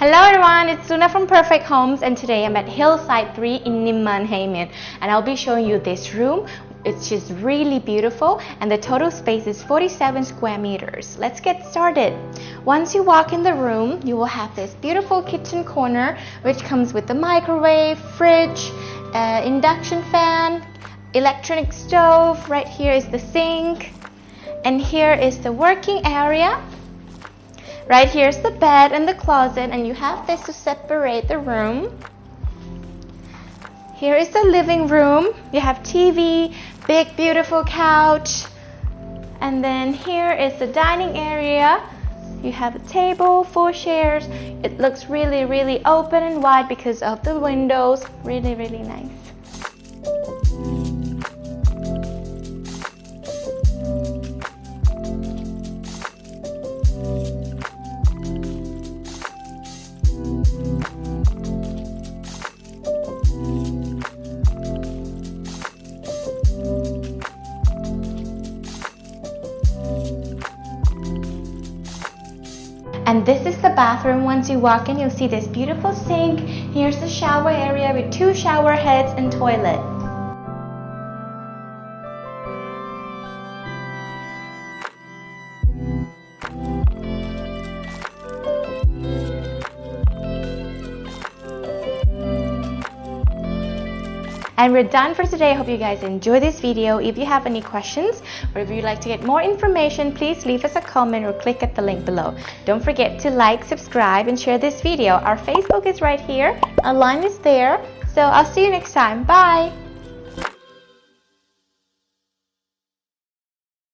Hello everyone, it's Suna from Perfect Homes, and today I'm at Hillside 3 in Nimmanhaemin, and I'll be showing you this room. It's just really beautiful, and the total space is 47 square meters. Let's get started. Once you walk in the room, you will have this beautiful kitchen corner which comes with the microwave, fridge, induction fan, electronic stove. Right here is the sink, and here is the working area. Right here's the bed and the closet, and you have this to separate the room. Here is the living room. You have TV, big beautiful couch, and then here is the dining area. You have a table, 4 chairs. It looks really open and wide because of the windows. Really nice. And this is the bathroom. Once you walk in, you'll see this beautiful sink. Here's the shower area with 2 shower heads and toilet. And we're done for today. I hope you guys enjoy this video. If you have any questions or if you'd like to get more information, please leave us a comment or click at the link below. Don't forget to like, subscribe, and share this video. Our Facebook is right here. Our line is there. So I'll see you next time. Bye!